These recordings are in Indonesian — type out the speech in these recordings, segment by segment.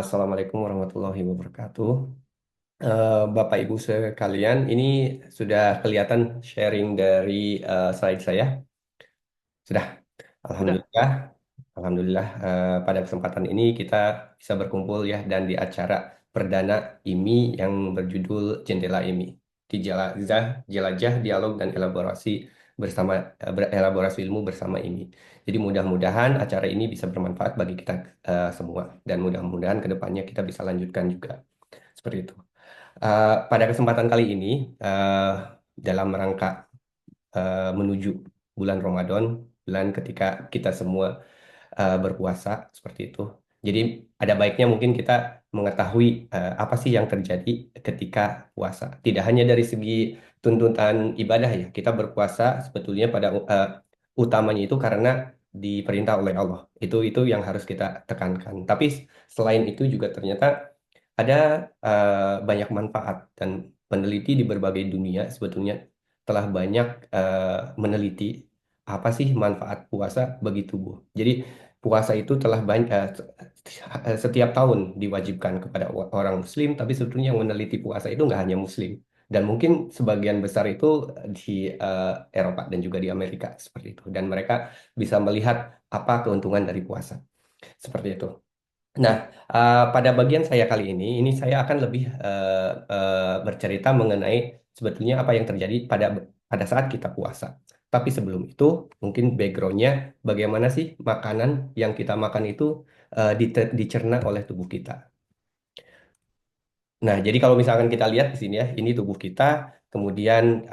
Assalamualaikum warahmatullahi wabarakatuh. Bapak Ibu sekalian, ini sudah kelihatan sharing dari slide saya. Sudah, Sudah. Alhamdulillah. Alhamdulillah, pada kesempatan ini kita bisa berkumpul ya dan di acara perdana IMI yang berjudul Jendela IMI. Jelajah, jelajah dialog dan elaborasi bersama elaborasi ilmu bersama IMI. Jadi mudah-mudahan acara ini bisa bermanfaat bagi kita semua dan mudah-mudahan ke depannya kita bisa lanjutkan juga seperti itu. Pada kesempatan kali ini dalam rangka menuju bulan Ramadan, bulan ketika kita semua berpuasa seperti itu. Jadi ada baiknya mungkin kita mengetahui apa sih yang terjadi ketika puasa. Tidak hanya dari segi tuntutan ibadah ya, kita berpuasa sebetulnya pada utamanya itu karena diperintah oleh Allah. Itu yang harus kita tekankan. Tapi selain itu juga ternyata ada banyak manfaat dan peneliti di berbagai dunia sebetulnya telah banyak meneliti apa sih manfaat puasa bagi tubuh. Jadi puasa itu telah banyak setiap tahun diwajibkan kepada orang Muslim, tapi sebetulnya yang meneliti puasa itu nggak hanya Muslim. Dan mungkin sebagian besar itu di Eropa dan juga di Amerika seperti itu. Dan mereka bisa melihat apa keuntungan dari puasa. Seperti itu. Nah, pada bagian saya kali ini saya akan lebih bercerita mengenai sebetulnya apa yang terjadi pada saat kita puasa. Tapi sebelum itu, mungkin backgroundnya bagaimana sih makanan yang kita makan itu dicerna oleh tubuh kita. Nah, jadi kalau misalkan kita lihat di sini ya, ini tubuh kita, kemudian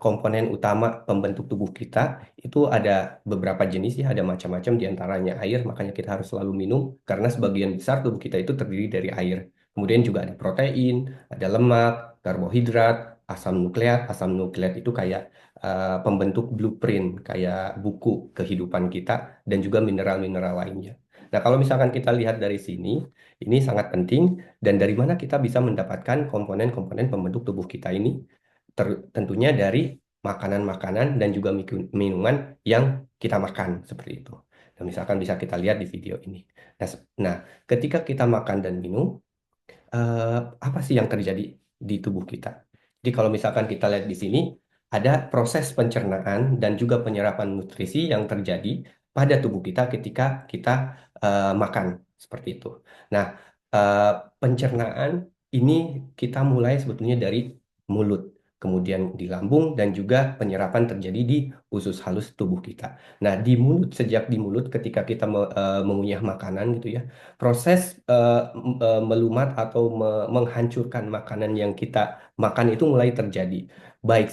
komponen utama pembentuk tubuh kita itu ada beberapa jenis ya, ada macam-macam di antaranya air, makanya kita harus selalu minum karena sebagian besar tubuh kita itu terdiri dari air. Kemudian juga ada protein, ada lemak, karbohidrat, asam nukleat. Asam nukleat itu kayak pembentuk blueprint, kayak buku kehidupan kita dan juga mineral-mineral lainnya. Nah, kalau misalkan kita lihat dari sini, ini sangat penting. Dan dari mana kita bisa mendapatkan komponen-komponen pembentuk tubuh kita ini? Tentunya dari makanan-makanan dan juga minuman yang kita makan seperti itu. Nah, misalkan bisa kita lihat di video ini. Nah, ketika kita makan dan minum, apa sih yang terjadi di tubuh kita? Jadi kalau misalkan kita lihat di sini, ada proses pencernaan dan juga penyerapan nutrisi yang terjadi pada tubuh kita ketika kita makan seperti itu. Nah, eh, pencernaan ini kita mulai sebetulnya dari mulut, kemudian di lambung dan juga penyerapan terjadi di usus halus tubuh kita. Nah, di mulut sejak di mulut ketika kita mengunyah makanan gitu ya, proses melumat atau menghancurkan makanan yang kita makan itu mulai terjadi baik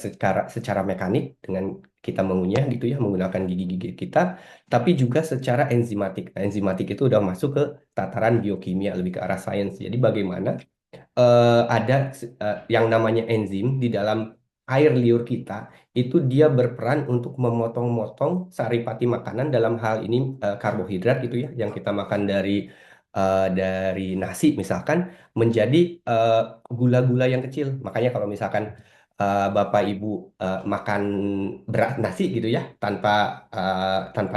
secara mekanik dengan kita mengunyah gitu ya menggunakan gigi-gigi kita, tapi juga secara enzimatik. Nah, enzimatik itu udah masuk ke tataran biokimia lebih ke arah sains. Jadi bagaimana ada yang namanya enzim di dalam air liur kita itu dia berperan untuk memotong-motong saripati makanan dalam hal ini karbohidrat gitu ya yang kita makan dari nasi misalkan menjadi eh, gula-gula yang kecil. Makanya kalau misalkan Bapak Ibu makan beras nasi gitu ya tanpa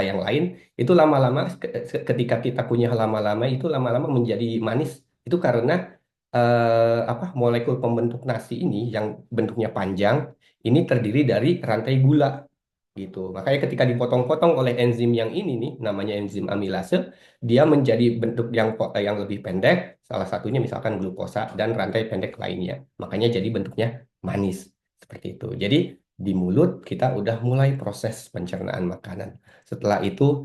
yang lain itu lama-lama ketika kita kunyah lama-lama itu lama-lama menjadi manis. Itu karena apa molekul pembentuk nasi ini yang bentuknya panjang ini terdiri dari rantai gula gitu. Makanya ketika dipotong-potong oleh enzim yang ini nih namanya enzim amilase, dia menjadi bentuk yang lebih pendek, salah satunya misalkan glukosa dan rantai pendek lainnya. Makanya jadi bentuknya manis seperti itu. Jadi di mulut kita udah mulai proses pencernaan makanan. Setelah itu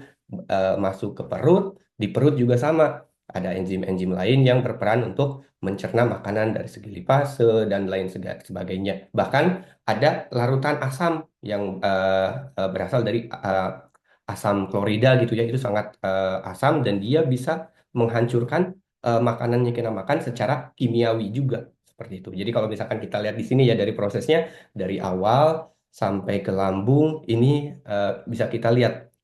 masuk ke perut, di perut juga sama. Ada enzim-enzim lain yang berperan untuk mencerna makanan dari segi lipase dan lain sebagainya. Bahkan ada larutan asam yang berasal dari asam klorida gitu ya. Itu sangat asam dan dia bisa menghancurkan makanan yang kita makan secara kimiawi juga seperti itu. Jadi kalau misalkan kita lihat di sini ya dari prosesnya dari awal sampai ke lambung ini bisa kita lihat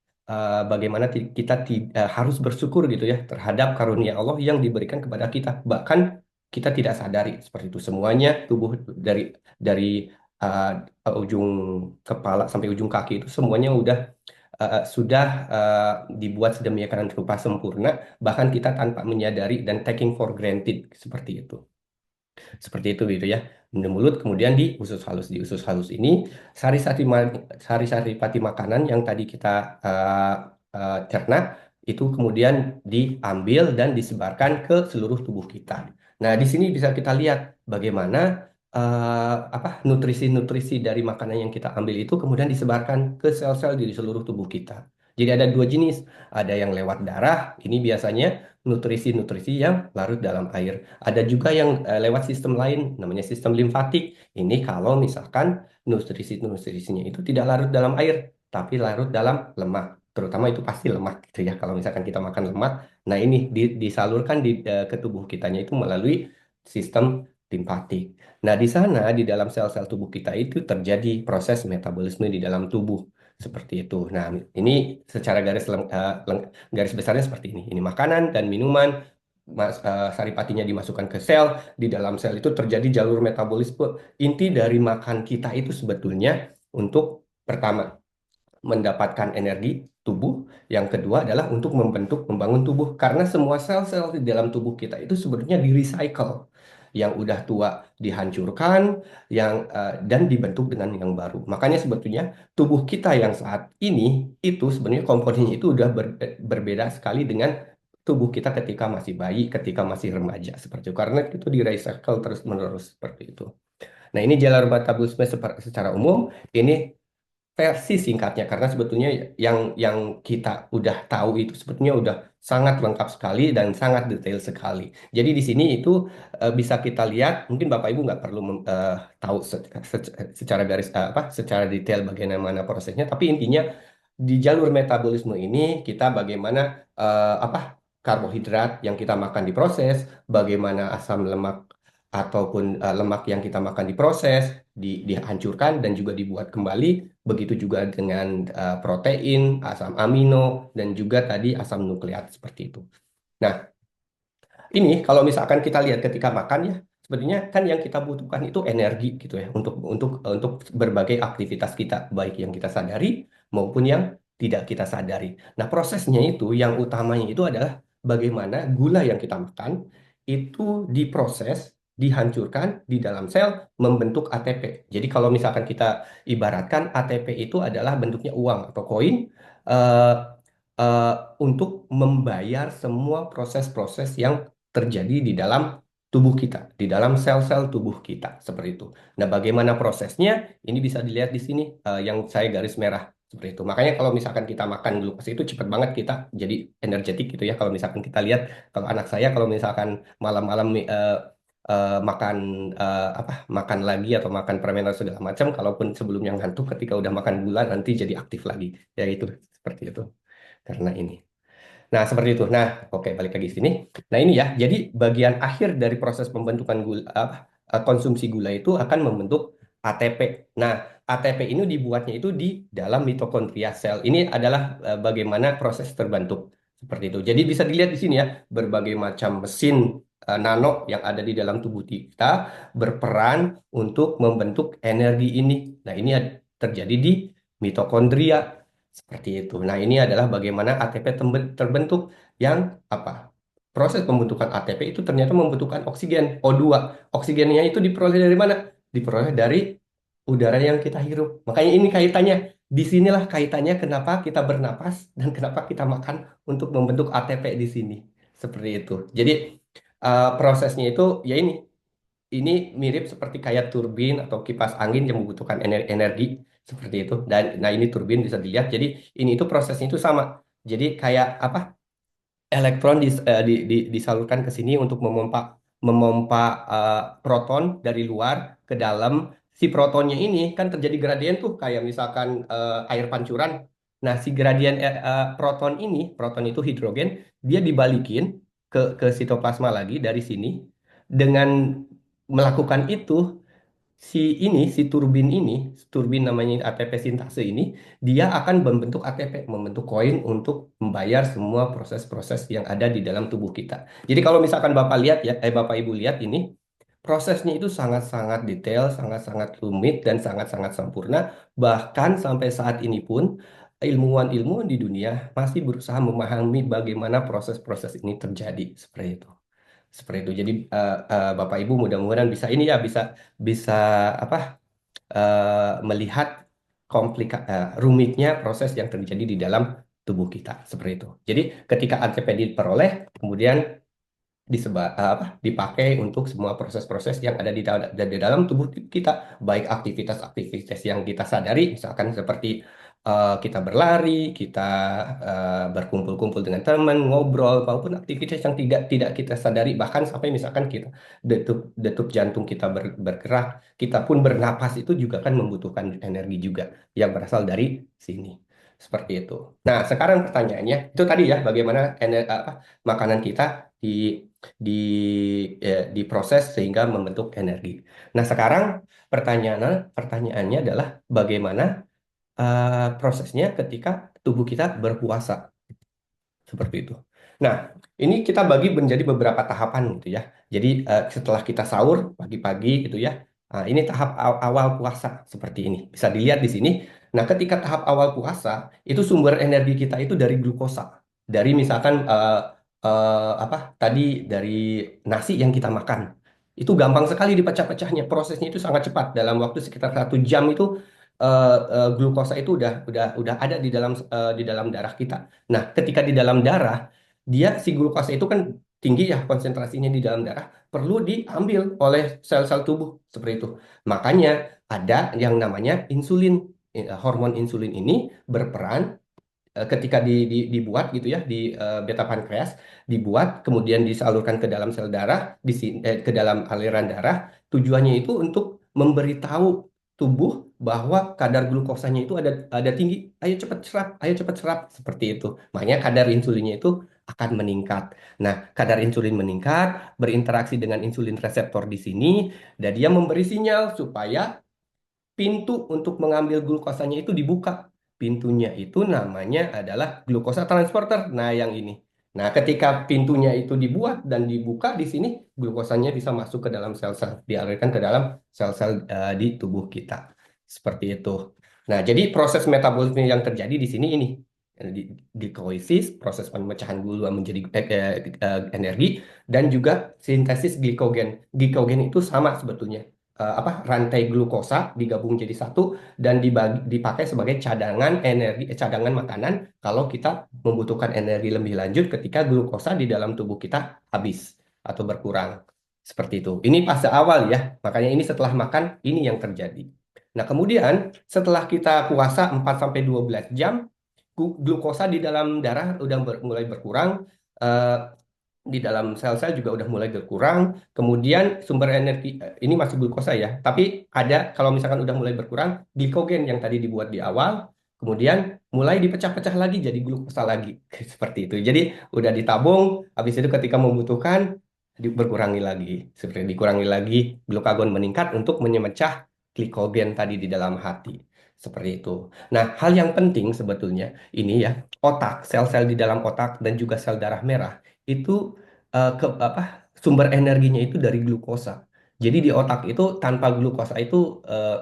bagaimana kita harus bersyukur gitu ya terhadap karunia Allah yang diberikan kepada kita. Bahkan kita tidak sadari seperti itu. Semuanya tubuh dari ujung kepala sampai ujung kaki itu semuanya udah sudah dibuat sedemikian rupa sempurna, bahkan kita tanpa menyadari dan taking for granted seperti itu. Seperti itu gitu ya. Minum mulut kemudian diusus halus. Diusus halus ini sari-sari makanan yang tadi kita cerna itu kemudian diambil dan disebarkan ke seluruh tubuh kita. Nah, di sini bisa kita lihat bagaimana apa nutrisi-nutrisi dari makanan yang kita ambil itu kemudian disebarkan ke sel-sel di seluruh tubuh kita. Jadi ada dua jenis, ada yang lewat darah, ini biasanya nutrisi-nutrisi yang larut dalam air. Ada juga yang lewat sistem lain, namanya sistem limfatik. Ini kalau misalkan nutrisi-nutrisinya itu tidak larut dalam air, tapi larut dalam lemak. Terutama itu pasti lemak gitu ya. Kalau misalkan kita makan lemak, nah ini disalurkan ke tubuh kitanya itu melalui sistem limfatik. Nah, di sana di dalam sel-sel tubuh kita itu terjadi proses metabolisme di dalam tubuh seperti itu. Nah, ini secara garis besarnya seperti ini. Ini makanan dan minuman saripatinya dimasukkan ke sel, di dalam sel itu terjadi jalur metabolisme. Inti dari makan kita itu sebetulnya untuk pertama mendapatkan energi tubuh, yang kedua adalah untuk membangun tubuh karena semua sel-sel di dalam tubuh kita itu sebetulnya di recycle. Yang udah tua dihancurkan, dan dibentuk dengan yang baru. Makanya sebetulnya tubuh kita yang saat ini itu sebenarnya komponennya itu udah berbeda sekali dengan tubuh kita ketika masih bayi, ketika masih remaja seperti itu. Karena itu di recycle terus-menerus seperti itu. Nah, ini jalur metabolisme secara umum. Ini versi singkatnya karena sebetulnya yang kita udah tahu itu sebetulnya udah sangat lengkap sekali dan sangat detail sekali. Jadi di sini itu bisa kita lihat, mungkin Bapak Ibu nggak perlu tahu secara secara detail bagaimana prosesnya, tapi intinya di jalur metabolisme ini kita bagaimana apa karbohidrat yang kita makan diproses, bagaimana asam lemak ataupun lemak yang kita makan diproses, dihancurkan dan juga dibuat kembali. Begitu juga dengan protein, asam amino, dan juga tadi asam nukleat seperti itu. Nah, ini kalau misalkan kita lihat ketika makan ya, sebenarnya kan yang kita butuhkan itu energi gitu ya untuk berbagai aktivitas kita, baik yang kita sadari maupun yang tidak kita sadari. Nah, prosesnya itu yang utamanya itu adalah bagaimana gula yang kita makan itu diproses, dihancurkan di dalam sel membentuk ATP. Jadi kalau misalkan kita ibaratkan ATP itu adalah bentuknya uang atau koin eh, eh, untuk membayar semua proses-proses yang terjadi di dalam tubuh kita, di dalam sel-sel tubuh kita, seperti itu. Nah, bagaimana prosesnya? Ini bisa dilihat di sini yang saya garis merah seperti itu. Makanya kalau misalkan kita makan glukos itu cepat banget kita jadi energetik gitu ya. Kalau misalkan kita lihat, kalau anak saya kalau misalkan malam-malam makan makan lagi atau makan permen atau segala macam, kalaupun sebelumnya ngantuk, ketika udah makan gula nanti jadi aktif lagi. Ya itu seperti itu. Karena ini. Nah, seperti itu. Nah, oke, balik lagi sini. Nah, ini ya. Jadi bagian akhir dari proses pembentukan gula, konsumsi gula itu akan membentuk ATP. Nah, ATP ini dibuatnya itu di dalam mitokondria sel. Ini adalah bagaimana proses terbentuk seperti itu. Jadi bisa dilihat di sini ya, berbagai macam mesin nano yang ada di dalam tubuh kita berperan untuk membentuk energi ini. Nah, ini terjadi di mitokondria seperti itu. Nah, ini adalah bagaimana ATP terbentuk yang apa? Proses pembentukan ATP itu ternyata membutuhkan oksigen, O2. Oksigennya itu diperoleh dari mana? Diperoleh dari udara yang kita hirup. Makanya ini kaitannya. Disinilah kaitannya kenapa kita bernapas dan kenapa kita makan untuk membentuk ATP di sini. Seperti itu. Jadi prosesnya itu ya ini mirip seperti kayak turbin atau kipas angin yang membutuhkan energi seperti itu. Dan nah ini turbin bisa dilihat. Jadi ini itu prosesnya itu sama. Jadi kayak apa? Elektron disalurkan ke sini untuk memompa memompa proton dari luar ke dalam. Si protonnya ini kan terjadi gradien tuh kayak misalkan air pancuran. Nah, si gradien proton itu hidrogen, dia dibalikin ke sitoplasma lagi dari sini dengan melakukan itu si turbin namanya ATP sintase ini, dia akan membentuk ATP, membentuk koin untuk membayar semua proses-proses yang ada di dalam tubuh kita. Jadi kalau misalkan Bapak lihat ya, Bapak Ibu lihat ini, prosesnya itu sangat-sangat detail, sangat-sangat rumit dan sangat-sangat sempurna. Bahkan sampai saat ini pun ilmuwan-ilmuwan di dunia masih berusaha memahami bagaimana proses-proses ini terjadi seperti itu. Seperti itu. Jadi Bapak Ibu mudah-mudahan bisa ini ya bisa bisa apa melihat rumitnya proses yang terjadi di dalam tubuh kita seperti itu. Jadi ketika ATP diperoleh, kemudian dipakai untuk semua proses-proses yang ada di dalam tubuh kita, baik aktivitas-aktivitas yang kita sadari, misalkan seperti kita berlari, kita berkumpul-kumpul dengan teman, ngobrol, maupun aktivitas yang tidak tidak kita sadari, bahkan sampai misalkan kita detup detup jantung kita bergerak, kita pun bernapas itu juga kan membutuhkan energi juga yang berasal dari sini. Seperti itu. Nah, sekarang pertanyaannya itu tadi ya, bagaimana makanan kita di diproses sehingga membentuk energi. Nah, sekarang pertanyaannya adalah bagaimana prosesnya ketika tubuh kita berpuasa seperti itu. Nah, ini kita bagi menjadi beberapa tahapan gitu ya. Jadi setelah kita sahur pagi-pagi gitu ya. Ini tahap awal puasa seperti ini. Bisa dilihat di sini. Nah, ketika tahap awal puasa, itu sumber energi kita itu dari glukosa. Dari misalkan apa tadi dari nasi yang kita makan. Itu gampang sekali dipecah-pecahnya. Prosesnya itu sangat cepat. Dalam waktu sekitar 1 jam itu glukosa itu udah ada di dalam darah kita. Nah, ketika di dalam darah, dia si glukosa itu kan tinggi ya konsentrasinya di dalam darah, perlu diambil oleh sel-sel tubuh seperti itu. Makanya ada yang namanya insulin. Hormon insulin ini berperan ketika dibuat gitu ya di beta pankreas dibuat kemudian disalurkan ke dalam sel darah ke dalam aliran darah tujuannya itu untuk memberitahu tubuh bahwa kadar glukosanya itu ada tinggi, ayo cepat serap seperti itu. Makanya kadar insulinnya itu akan meningkat. Nah, kadar insulin meningkat berinteraksi dengan insulin reseptor di sini dan dia memberi sinyal supaya pintu untuk mengambil glukosanya itu dibuka. Pintunya itu namanya adalah glukosa transporter. Nah, yang ini. Nah, ketika pintunya itu dibuat dan dibuka di sini, glukosanya bisa masuk ke dalam sel-sel, dialirkan ke dalam sel-sel di tubuh kita. Seperti itu. Nah, jadi proses metabolisme yang terjadi di sini ini glikolisis, proses pemecahan gula menjadi energi, dan juga sintesis glikogen. Glikogen itu sama sebetulnya rantai glukosa digabung jadi satu dan dipakai sebagai cadangan energi, cadangan makanan kalau kita membutuhkan energi lebih lanjut ketika glukosa di dalam tubuh kita habis atau berkurang. Seperti itu. Ini fase awal ya. Makanya ini setelah makan ini yang terjadi. Nah, kemudian setelah kita puasa 4 sampai 12 jam, glukosa di dalam darah udah mulai berkurang. eh, di dalam sel-sel juga udah mulai berkurang. Kemudian sumber energi ini masih glukosa ya, tapi ada kalau misalkan udah mulai berkurang, glikogen yang tadi dibuat di awal, kemudian mulai dipecah-pecah lagi jadi glukosa lagi. Seperti itu. Jadi udah ditabung, habis itu ketika membutuhkan berkurangi lagi. Seperti dikurangi lagi, glukagon meningkat untuk memecah glikogen tadi di dalam hati. Seperti itu. Nah, hal yang penting sebetulnya ini ya, otak, sel-sel di dalam otak dan juga sel darah merah itu sumber energinya itu dari glukosa. Jadi di otak itu tanpa glukosa itu eh,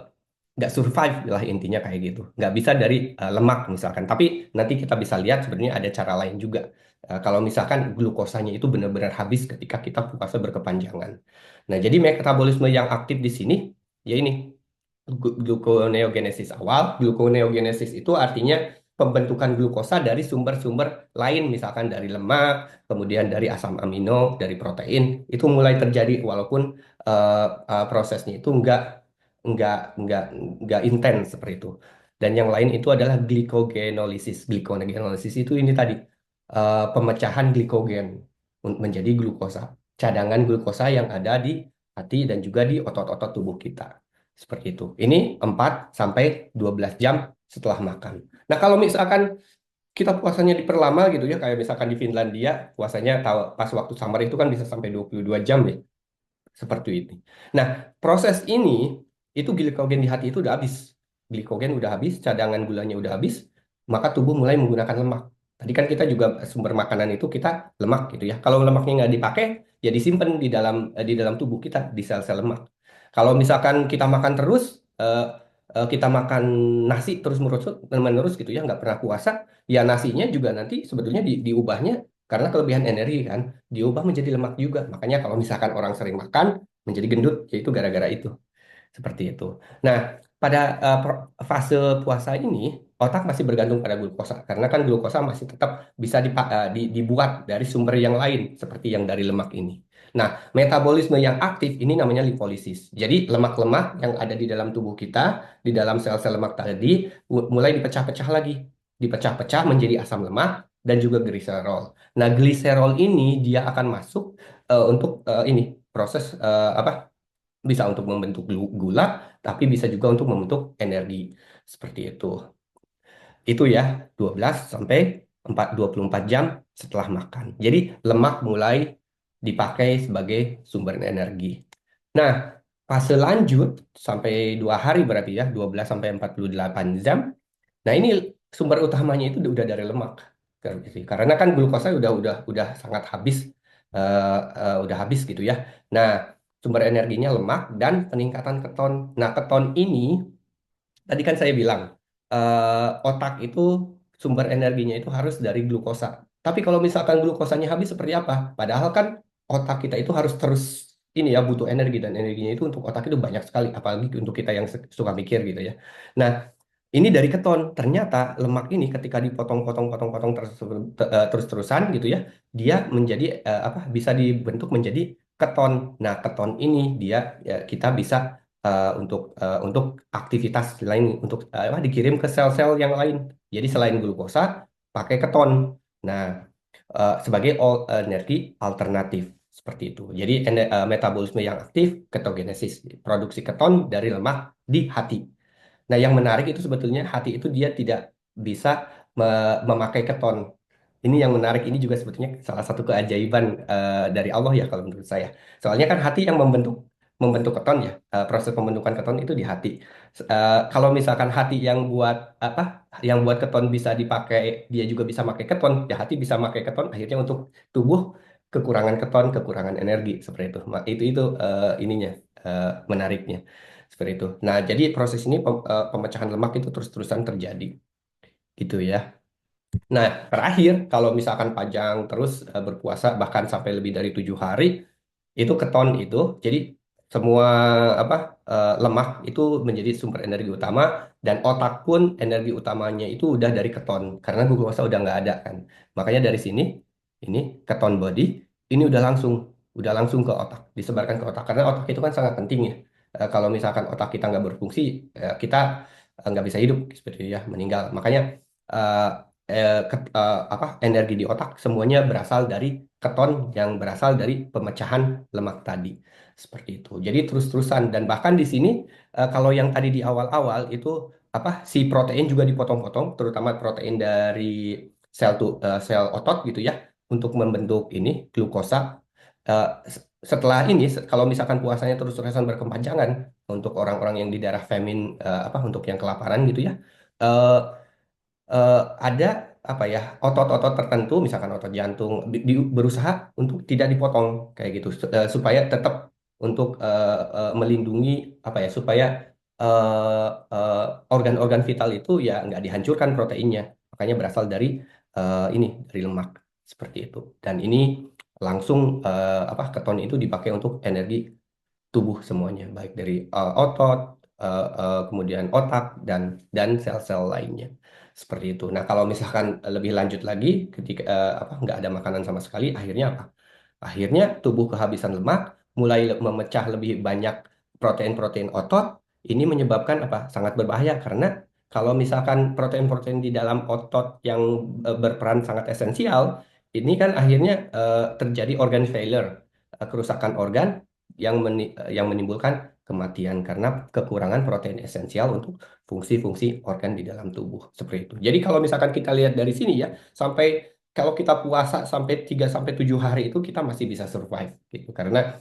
nggak survive lah intinya kayak gitu. Nggak bisa dari lemak misalkan. Tapi nanti kita bisa lihat sebenarnya ada cara lain juga. Kalau misalkan glukosanya itu benar-benar habis ketika kita puasa berkepanjangan. Nah, jadi metabolisme yang aktif di sini ya ini gluconeogenesis awal. Gluconeogenesis itu artinya pembentukan glukosa dari sumber-sumber lain, misalkan dari lemak, kemudian dari asam amino, dari protein, itu mulai terjadi walaupun prosesnya itu nggak nggak nggak intens seperti itu. Dan yang lain itu adalah glikogenolisis. Glikogenolisis itu ini tadi pemecahan glikogen menjadi glukosa, cadangan glukosa yang ada di hati dan juga di otot-otot tubuh kita. Seperti itu. Ini 4 sampai 12 jam setelah makan. Nah, kalau misalkan kita puasanya diperlama gitu ya, kayak misalkan di Finlandia, puasanya pas waktu summer itu kan bisa sampai 22 jam ya, seperti ini. Nah, proses ini, itu glikogen di hati itu udah habis. Glikogen udah habis, cadangan gulanya udah habis, maka tubuh mulai menggunakan lemak. Tadi kan kita juga sumber makanan itu kita lemak gitu ya. Kalau lemaknya nggak dipakai, ya disimpan di dalam tubuh kita, di sel-sel lemak. Kalau misalkan kita makan terus, kita makan nasi terus menerus gitu ya, nggak pernah puasa, ya nasinya juga nanti sebetulnya diubahnya karena kelebihan energi kan, diubah menjadi lemak juga. Makanya kalau misalkan orang sering makan menjadi gendut, yaitu gara-gara itu. Seperti itu. Nah, pada fase puasa ini, otak masih bergantung pada glukosa. Karena kan glukosa masih tetap bisa dibuat dari sumber yang lain, seperti yang dari lemak ini. Nah, metabolisme yang aktif ini namanya lipolisis. Jadi, lemak-lemak yang ada di dalam tubuh kita, di dalam sel-sel lemak tadi, mulai dipecah-pecah lagi. Dipecah-pecah menjadi asam lemak dan juga gliserol. Nah, gliserol ini dia akan masuk untuk ini proses apa bisa untuk membentuk gula, tapi bisa juga untuk membentuk energi. Seperti itu. Itu ya, 12 sampai 24 jam setelah makan. Jadi lemak mulai dipakai sebagai sumber energi. Nah, fase lanjut sampai 2 hari berarti ya, 12 sampai 48 jam. Nah, ini sumber utamanya itu udah dari lemak. Karena kan glukosa udah sangat habis, udah habis gitu ya. Nah, sumber energinya lemak dan peningkatan keton. Nah, keton ini tadi kan saya bilang otak itu sumber energinya itu harus dari glukosa. Tapi kalau misalkan glukosanya habis seperti apa? Padahal kan otak kita itu harus terus ini ya butuh energi dan energinya itu untuk otak itu banyak sekali, apalagi untuk kita yang suka mikir gitu ya. Nah, ini dari keton. Ternyata lemak ini ketika dipotong-potong-potong-potong terus-terusan gitu ya, dia menjadi apa? Bisa dibentuk menjadi keton. Nah, keton ini dia ya, kita bisa untuk aktivitas lain untuk apa, dikirim ke sel-sel yang lain. Jadi selain glukosa, pakai keton. Nah, sebagai energi alternatif seperti itu. Jadi metabolisme yang aktif, ketogenesis, produksi keton dari lemak di hati. Nah, yang menarik itu sebetulnya hati itu dia tidak bisa memakai keton. Ini yang menarik, ini juga sebetulnya salah satu keajaiban dari Allah ya kalau menurut saya. Soalnya kan hati yang membentuk membentuk keton ya, proses pembentukan keton itu di hati. Kalau misalkan hati yang buat apa, yang buat keton bisa dipakai, dia juga bisa pakai keton, ya hati bisa pakai keton, akhirnya untuk tubuh kekurangan keton, kekurangan energi seperti itu. Itu ininya menariknya seperti itu. Nah, jadi proses ini pemecahan lemak itu terus-terusan terjadi, gitu ya. Nah, terakhir, kalau misalkan Pajang terus berpuasa bahkan sampai lebih dari 7 hari, itu keton itu, jadi semua apa lemak itu menjadi sumber energi utama dan otak pun energi utamanya itu udah dari keton karena glukosa udah nggak ada kan. Makanya dari sini ini keton body ini udah langsung ke otak, disebarkan ke otak karena otak itu kan sangat penting ya. Kalau misalkan otak kita nggak berfungsi, kita nggak bisa hidup seperti itu ya, meninggal. Makanya eh, apa energi di otak semuanya berasal dari keton yang berasal dari pemecahan lemak tadi seperti itu. Jadi terus-terusan dan bahkan di sini kalau yang tadi di awal-awal itu apa si protein juga dipotong-potong, terutama protein dari sel otot gitu ya untuk membentuk ini glukosa. Eh, Setelah ini kalau misalkan puasanya terus-terusan berkepanjangan untuk orang-orang yang di daerah famine apa untuk yang kelaparan gitu ya. eh, ada apa ya otot-otot tertentu misalkan otot jantung berusaha untuk tidak dipotong kayak gitu supaya tetap untuk melindungi apa ya supaya eh, eh, organ-organ vital itu ya nggak dihancurkan proteinnya makanya berasal dari ini dari lemak seperti itu dan ini langsung apa keton itu dipakai untuk energi tubuh semuanya, baik dari otot, kemudian otak dan sel-sel lainnya. Seperti itu. Nah, kalau misalkan lebih lanjut lagi, ketika apa nggak ada makanan sama sekali, akhirnya apa? Akhirnya tubuh kehabisan lemak, mulai memecah lebih banyak protein-protein otot. Ini menyebabkan apa? Sangat berbahaya karena kalau misalkan protein-protein di dalam otot yang berperan sangat esensial, ini kan akhirnya terjadi organ failure, kerusakan organ yang menimbulkan kematian karena kekurangan protein esensial untuk fungsi-fungsi organ di dalam tubuh seperti itu. Jadi kalau misalkan kita lihat dari sini ya, sampai kalau kita puasa sampai 3 sampai 7 hari itu kita masih bisa survive gitu karena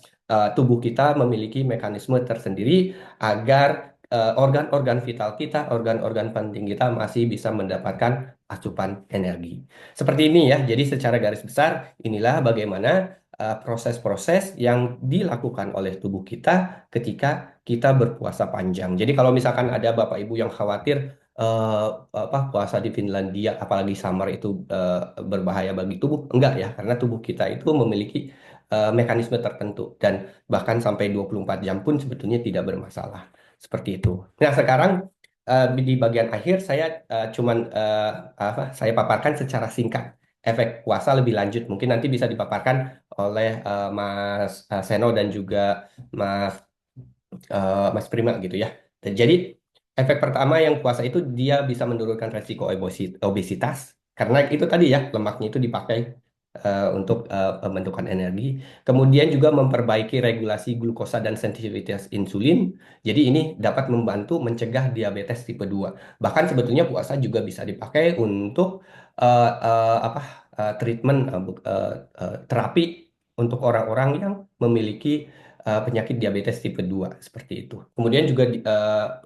tubuh kita memiliki mekanisme tersendiri agar organ-organ vital kita, organ-organ penting kita masih bisa mendapatkan asupan energi. Seperti ini ya. Jadi secara garis besar inilah bagaimana proses-proses yang dilakukan oleh tubuh kita ketika kita berpuasa panjang. Jadi kalau misalkan ada Bapak Ibu yang khawatir eh, puasa di Finlandia apalagi summer itu berbahaya bagi tubuh, enggak ya, karena tubuh kita itu memiliki mekanisme tertentu dan bahkan sampai 24 jam pun sebetulnya tidak bermasalah. Seperti itu. Nah, sekarang di bagian akhir saya cuman saya paparkan secara singkat efek puasa lebih lanjut. Mungkin nanti bisa dipaparkan oleh Mas Seno dan juga Mas Mas Prima gitu ya. Dan jadi efek pertama yang puasa itu dia bisa menurunkan resiko obesitas karena itu tadi ya lemaknya itu dipakai untuk pembentukan energi. Kemudian juga memperbaiki regulasi glukosa dan sensitivitas insulin. Jadi ini dapat membantu mencegah diabetes tipe 2. Bahkan sebetulnya puasa juga bisa dipakai untuk eh, eh, apa treatment terapi untuk orang-orang yang memiliki penyakit diabetes tipe 2 seperti itu. Kemudian juga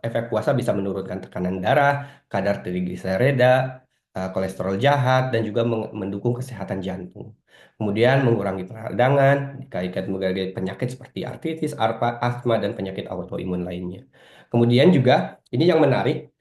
efek puasa bisa menurunkan tekanan darah, kadar trigliserida, kolesterol jahat, dan juga mendukung kesehatan jantung. Kemudian mengurangi peradangan, dikaitkan berbagai penyakit seperti artritis, asma, dan penyakit autoimun lainnya. Kemudian juga, ini yang menarik,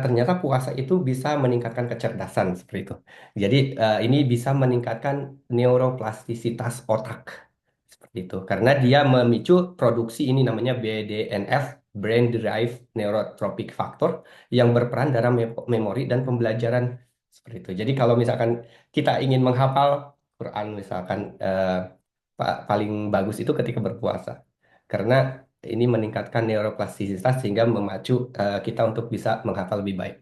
ternyata puasa itu bisa meningkatkan kecerdasan seperti itu. Jadi ini bisa meningkatkan neuroplastisitas otak seperti itu karena dia memicu produksi ini namanya BDNF Brain Derived Neurotrophic Factor yang berperan dalam memori dan pembelajaran seperti itu. Jadi kalau misalkan kita ingin menghafal Quran misalkan paling bagus itu ketika berpuasa karena ini meningkatkan neuroplastisitas sehingga memacu kita untuk bisa menghafal lebih baik.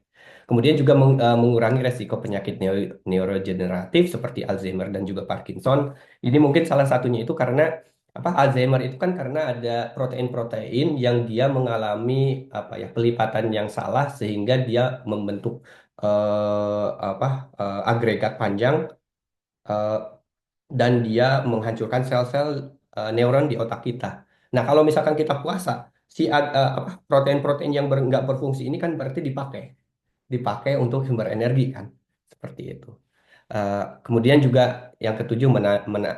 Kemudian juga mengurangi resiko penyakit neurodegeneratif seperti Alzheimer dan juga Parkinson. Ini mungkin salah satunya itu karena Alzheimer itu kan karena ada protein-protein yang dia mengalami pelipatan yang salah sehingga dia membentuk agregat panjang eh, dan dia menghancurkan sel-sel neuron di otak kita. Nah, kalau misalkan kita puasa, si protein-protein yang nggak berfungsi ini kan berarti dipakai untuk sumber energi kan, seperti itu. Kemudian juga yang ketujuh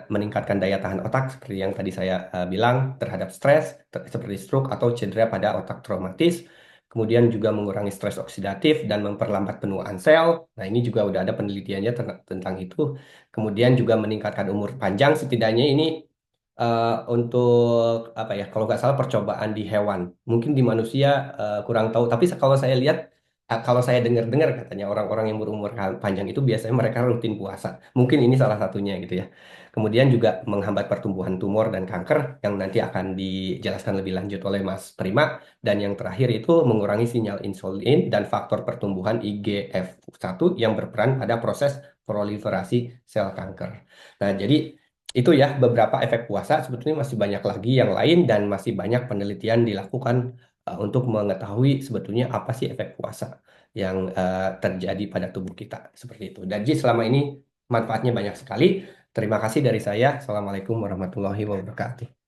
meningkatkan daya tahan otak seperti yang tadi saya bilang terhadap stres seperti stroke atau cedera pada otak traumatis. Kemudian juga mengurangi stres oksidatif dan memperlambat penuaan sel. Nah, ini juga udah ada penelitiannya tentang itu. Kemudian juga meningkatkan umur panjang. Setidaknya ini untuk apa ya? Kalau nggak salah percobaan di hewan. Mungkin di manusia kurang tahu. Tapi kalau saya lihat kalau saya dengar-dengar katanya orang-orang yang berumur panjang itu biasanya mereka rutin puasa. Mungkin ini salah satunya gitu ya. Kemudian juga menghambat pertumbuhan tumor dan kanker yang nanti akan dijelaskan lebih lanjut oleh Mas Prima. Dan yang terakhir itu mengurangi sinyal insulin dan faktor pertumbuhan IGF-1 yang berperan pada proses proliferasi sel kanker. Nah, jadi itu ya beberapa efek puasa. Sebetulnya masih banyak lagi yang lain dan masih banyak penelitian dilakukan untuk mengetahui sebetulnya apa sih efek puasa yang terjadi pada tubuh kita seperti itu. Dan Ji, selama ini manfaatnya banyak sekali. Terima kasih dari saya. Assalamualaikum warahmatullahi wabarakatuh.